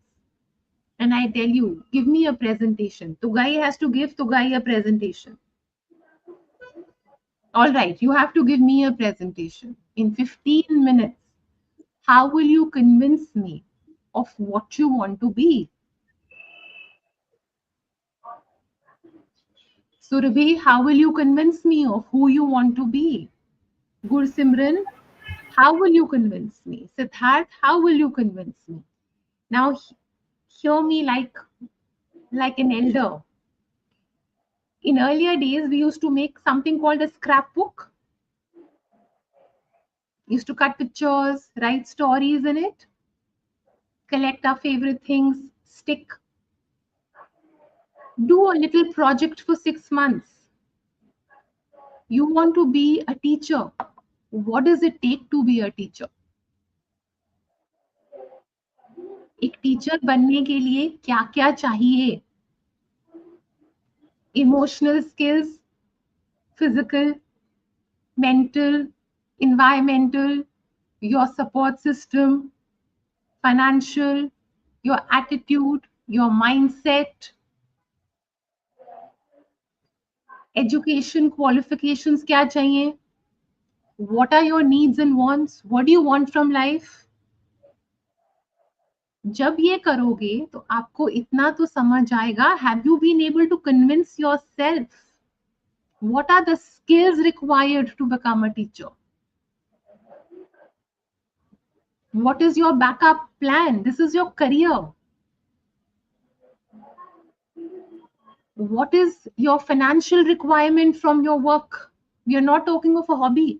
and I tell you, give me a presentation, Tugai has to give Tugai a presentation. All right, you have to give me a presentation in 15 minutes. How will you convince me of what you want to be? Surabhi, how will you convince me of who you want to be? Gursimran, how will you convince me? Siddharth, how will you convince me? Now, hear me like an elder. In earlier days, we used to make something called a scrapbook. Used to cut pictures, write stories in it, collect our favorite things, stick, do a little project for 6 months. You want to be a teacher. What does it take to be a teacher? एक teacher बनने के लिए क्या क्या चाहिए? Emotional skills, physical, mental, environmental, your support system, financial, your attitude, your mindset, education qualifications क्या चाहिए? What are your needs and wants? What do you want from life? जब ये करोगे तो आपको इतना तो समझ आएगा. Have you been able to convince yourself? What are the skills required to become a teacher? What is your backup plan? This is your career. What is your financial requirement from your work? We are not talking of a hobby.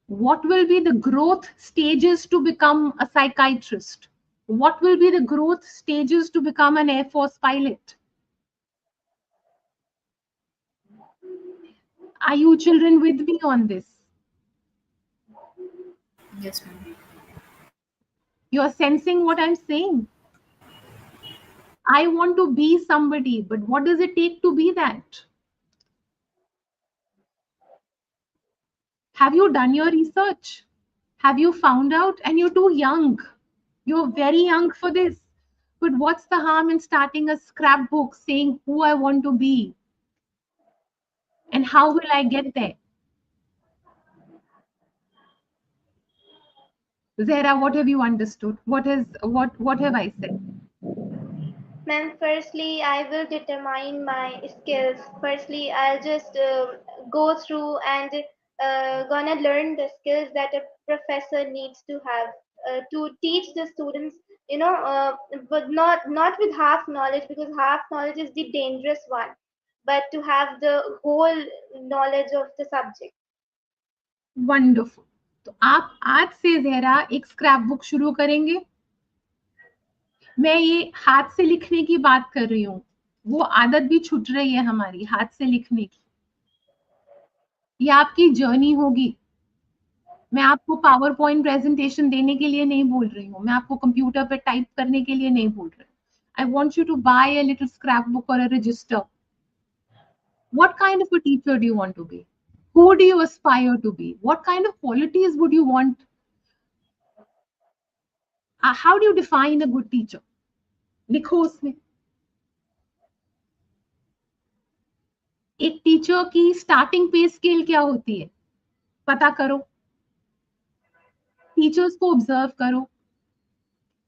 What will be the growth stages to become a psychiatrist? What will be the growth stages to become an Air Force pilot? Are you children with me on this? Yes, ma'am. You're sensing what I'm saying. I want to be somebody, but what does it take to be that? Have you done your research? Have you found out? And you're too young. You're very young for this. But what's the harm in starting a scrapbook saying who I want to be and how will I get there? Zehra, what have you understood? What have I said? Ma'am, firstly, I will determine my skills. Firstly, I'll just go through and gonna learn the skills that professor needs to have to teach the students, but not with half knowledge, because half knowledge is the dangerous one, but to have the whole knowledge of the subject. Wonderful. तो आप आज से जहरा एक scrap book शुरू करेंगे। मैं ये हाथ से लिखने की बात कर रही हूँ, वो आदत भी छूट रही है हमारी हाथ से लिखने की। ये आपकी जर्नी होगी। मैं आपको पावर पॉइंट प्रेजेंटेशन देने के लिए नहीं बोल रही हूँ, मैं आपको कंप्यूटर पे टाइप करने के लिए नहीं बोल रही। I want you to buy a little scrapbook और a register. What kind of a teacher do you want to be? Who do you aspire to be? What kind of qualities would you want? How do you define a good teacher? लिखो उसमें। एक teacher की starting पे scale क्या होती है पता करो। टीचर्स को ऑब्जर्व करो।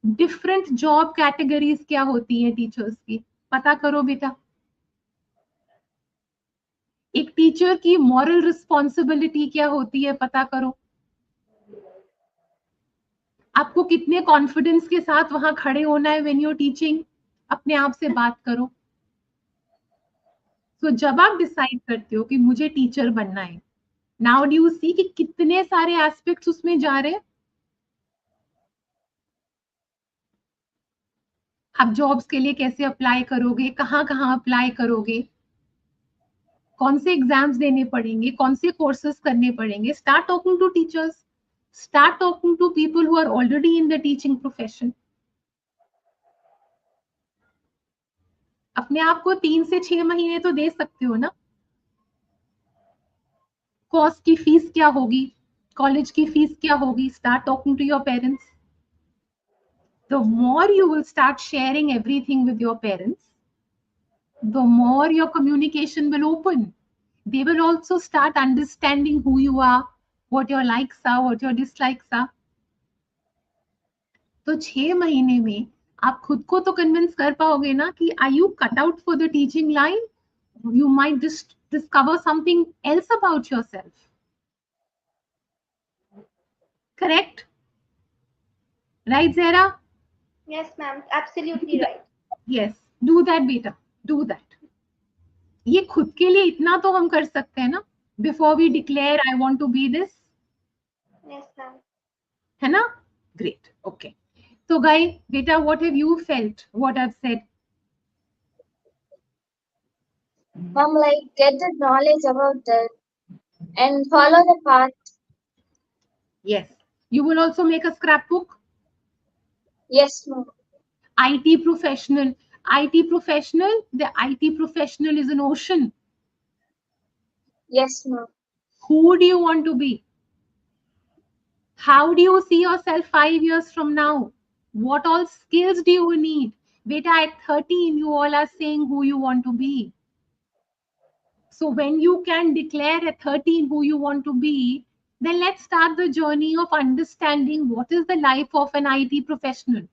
डिफरेंट जॉब कैटेगरीज क्या होती हैं टीचर्स की पता करो बेटा। एक टीचर की मॉरल रिस्पॉन्सिबिलिटी क्या होती है पता करो। आपको कितने कॉन्फिडेंस के साथ वहां खड़े होना है व्हेन यू आर टीचिंग, अपने आप से बात करो। तो जब आप डिसाइड करते हो कि मुझे टीचर बनना है, नाउ डू यू सी कि कितने सारे एस्पेक्ट्स उसमें जा रहे हैं। आप जॉब्स के लिए कैसे अप्लाई करोगे, कहाँ कहाँ अप्लाई करोगे, कौन से एग्जाम्स देने पड़ेंगे, कौन से कोर्सेज करने पड़ेंगे। Start talking to teachers, start talking to people who are already in the teaching profession. अपने आप को 3 से 6 महीने तो दे सकते हो ना। कोर्स की फीस क्या होगी, कॉलेज की फीस क्या होगी। Start talking to your parents. The more you will start sharing everything with your parents, the more your communication will open. They will also start understanding who you are, what your likes are, what your dislikes are. तो 6 महीने में आप खुद को तो convince कर पाओगे ना कि are you cut out for the teaching line? You might just discover something else about yourself. Correct? Right, Zara? Yes, ma'am, absolutely right. Yes, do that, beta. Do that. ये खुद के लिए इतना तो हम कर सकते हैं ना, before we declare I want to be this. Yes, ma'am. है ना? ग्रेट। ओके, तो गाइस बेटा, what have you felt what I have said? Mom, like get the knowledge about that and follow the path. Yes, you will also make a scrapbook. Yes, mom. IT professional, IT professional, the IT professional is an ocean. Yes, mom. Who do you want to be? How do you see yourself 5 years from now? What all skills do you need? Beta, at 13, you all are saying who you want to be. So when you can declare at 13 who you want to be, then let's start the journey of understanding what is the life of an IT professional.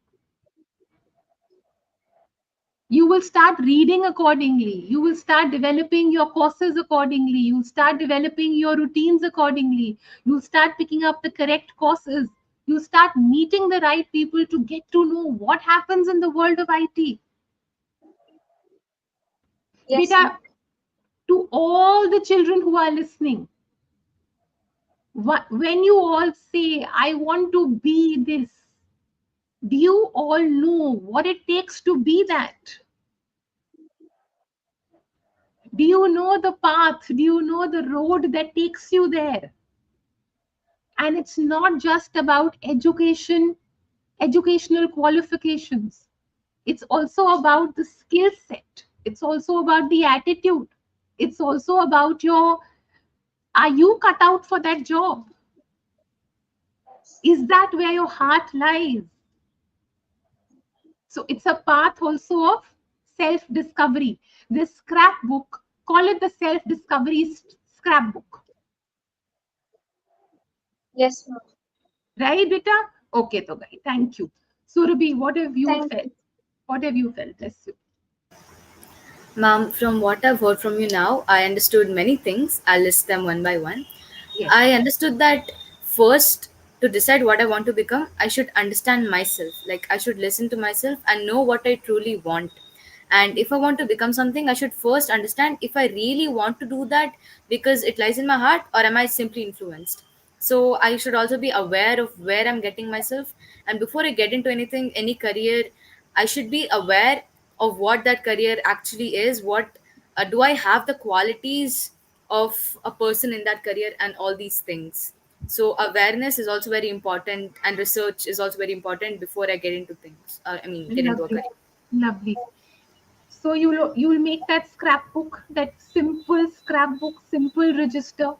You will start reading accordingly. You will start developing your courses accordingly. You'll start developing your routines accordingly. You'll start picking up the correct courses. You start meeting the right people to get to know what happens in the world of IT. Yes, Beta, ma'am. to all the children who are listening, when you all say, I want to be this, do you all know what it takes to be that? Do you know the path? Do you know the road that takes you there? And it's not just about education, educational qualifications. It's also about the skill set. It's also about the attitude. It's also about are you cut out for that job? Is that where your heart lies? So it's a path also of self-discovery. This scrapbook, call it the self-discovery scrapbook. Yes, ma'am. Right, beta? Okay, to guys, thank you. Surabhi, what have you Thank felt? you. What have you felt? Bless you. Ma'am, from what I've heard from you now, I understood many things. I'll list them one by one. Yes. I understood that first, to decide what I want to become, I should understand myself. Like, I should listen to myself and know what I truly want. And if I want to become something, I should first understand if I really want to do that because it lies in my heart, or am I simply influenced. So I should also be aware of where I'm getting myself. And before I get into anything, any career, I should be aware of what that career actually is. What do I have the qualities of a person in that career, and all these things. So awareness is also very important, and research is also very important before I get into things. Get into a Lovely, career. lovely. So you'll make that scrapbook, that simple scrapbook, simple register,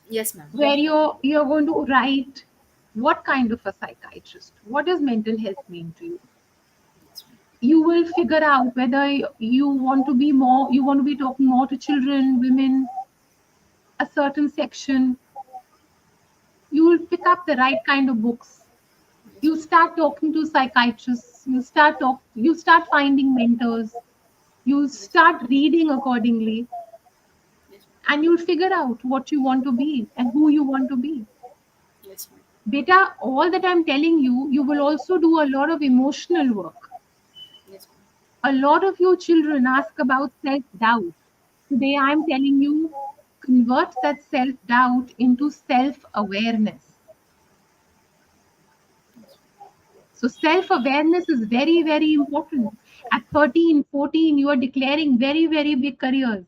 Yes, ma'am. where you're going to write what kind of a psychiatrist, what does mental health mean to you. You will figure out whether you want to be more, you want to be talking more to children, women, a certain section. You will pick up the right kind of books. You start talking to psychiatrists. You start finding mentors. You start reading accordingly, and you'll figure out what you want to be and who you want to be. Yes, ma'am. Beta, all that I'm telling you, you will also do a lot of emotional work. Yes, ma'am. A lot of your children ask about self doubt. Today, I'm telling you, convert that self doubt into self awareness. So, self awareness is very, very important. At 13, 14, you are declaring very, very big careers.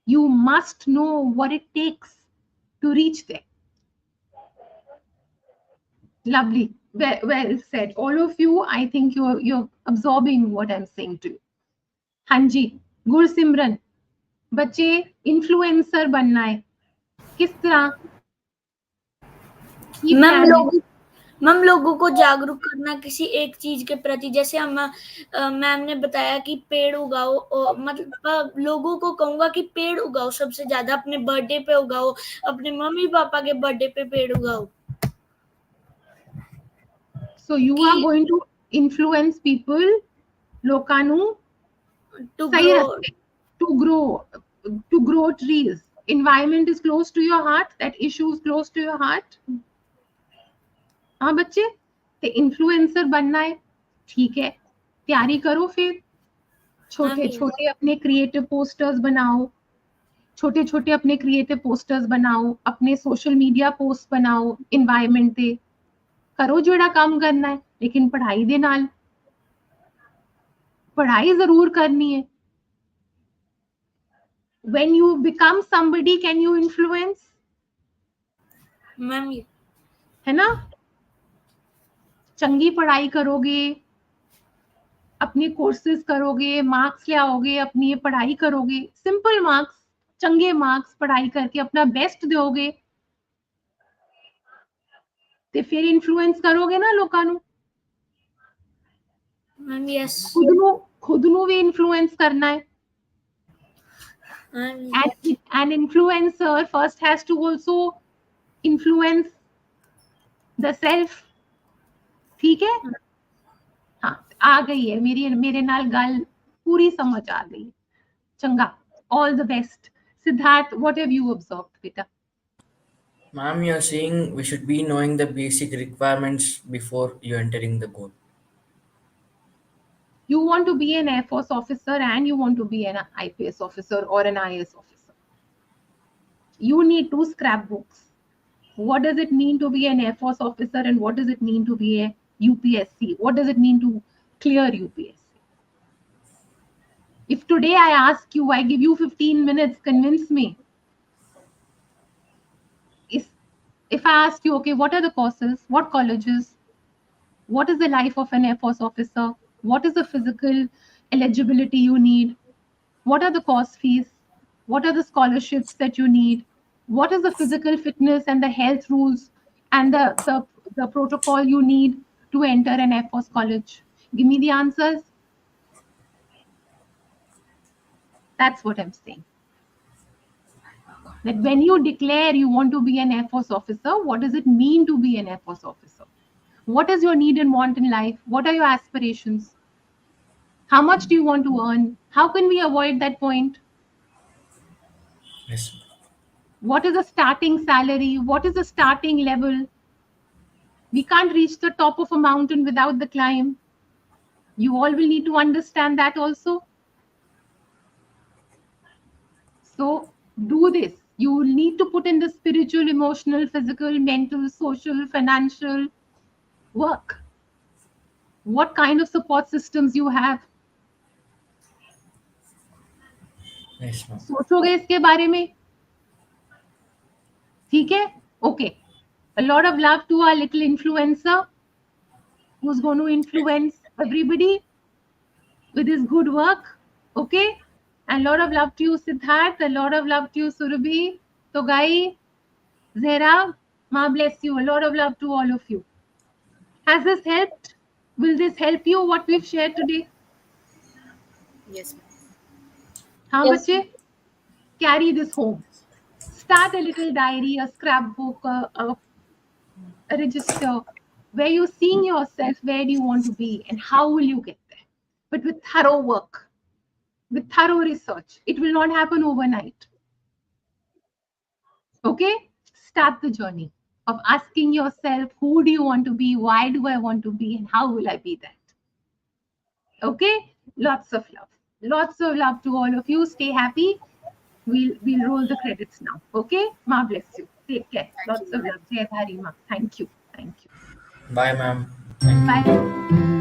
You must know what it takes to reach there. Lovely. Well said. All of you, I think you're absorbing what I'm saying to you. Hanji, Gursimran, बच्चे influencer बनना है, किस तरह की ma'am plan है. लोगों को जागरूक करना किसी एक चीज के प्रति, जैसे हम मैम ने बताया कि पेड़ उगाओ, मतलब लोगों को कहूंगा कि पेड़ उगाओ, सबसे ज्यादा अपने बर्थडे पे उगाओ, अपने मम्मी पापा के बर्थडे पे पेड़ उगाओ. So you are going to influence people, लोकानु, टू सही ग्रो. रस्ते, to grow trees. Environment is close to your heart. That issue is close to your heart. हाँ बच्चे, ते इन्फ्लुएंसर बनना है, ठीक है, तैयारी करो फिर. छोटे छोटे अपने क्रिएटिव पोस्टर्स बनाओ, छोटे छोटे अपने क्रिएटिव पोस्टर्स बनाओ, अपने सोशल मीडिया पोस्ट बनाओ, इन्वायरमेंट ते करो जोड़ा काम करना है, लेकिन पढ़ाई दे नाल, पढ़ाई जरूर करनी है. When you become somebody, can you influence? Ma'am है ना. चंगी पढ़ाई करोगे, अपने कोर्सेज करोगे, मार्क्स ले आओगे, अपनी ये पढ़ाई करोगे, सिंपल मार्क्स, चंगे मार्क्स पढ़ाई करके अपना बेस्ट दोगे, ਤੇ ਫਿਰ ਇਨਫਲੂਐਂਸ ਕਰੋਗੇ ਨਾ ਲੋਕਾਂ ਨੂੰ. Ma'am yes. ਖੁਦ ਨੂੰ ਵੀ ਇਨਫਲੂਐਂਸ ਕਰਨਾ ਹੈ. An influencer first has to also influence the self. ठीक है. हाँ, आ गई है मेरे नाल गल पूरी समझ आ गई. चंगा, all the best. Siddharth, what have you observed, beta? Ma'am, you're saying we should be knowing the basic requirements before you entering the goal. You want to be an Air Force officer and you want to be an IPS officer or an IAS officer. You need two scrapbooks. What does it mean to be an Air Force officer and what does it mean to be a UPSC? What does it mean to clear UPSC? If today I ask you, I give you 15 minutes, convince me. If I ask you, okay, what are the courses? What colleges? What is the life of an Air Force officer? What is the physical eligibility you need? What are the course fees? What are the scholarships that you need? What is the physical fitness and the health rules and the protocol you need to enter an Air Force college? Give me the answers. That's what I'm saying. That when you declare you want to be an Air Force officer, what does it mean to be an Air Force officer? What is your need and want in life? What are your aspirations? How much do you want to earn? How can we avoid that point? Yes. What is a starting salary? What is a starting level? We can't reach the top of a mountain without the climb. You all will need to understand that also. So do this. You will need to put in the spiritual, emotional, physical, mental, social, financial work. What kind of support systems you have? Yes, ma'am. सोचोगे इसके बारे में? ठीक है? Okay. A lot of love to our little influencer who's going to influence everybody with his good work. Okay? And a lot of love to you, Siddharth. A lot of love to you, Surabhi. Togai, Zera. Ma bless you. A lot of love to all of you. Has this helped? Will this help you, what we've shared today? Yes, ma'am. हाँ Yes. बच्चे? Carry this home. Start a little diary, a scrapbook, a register where you're seeing yourself, where do you want to be and how will you get there? But with thorough work, with thorough research. It will not happen overnight. Okay? Start the journey of asking yourself, who do you want to be? Why do I want to be? And how will I be that? Okay? Lots of love. Lots of love to all of you. Stay happy. We'll roll the credits now. Okay? Ma bless you. Take care. Lots of love. Jai Dhari Ma. Thank you. Thank you. Bye, ma'am. Thank you. Bye.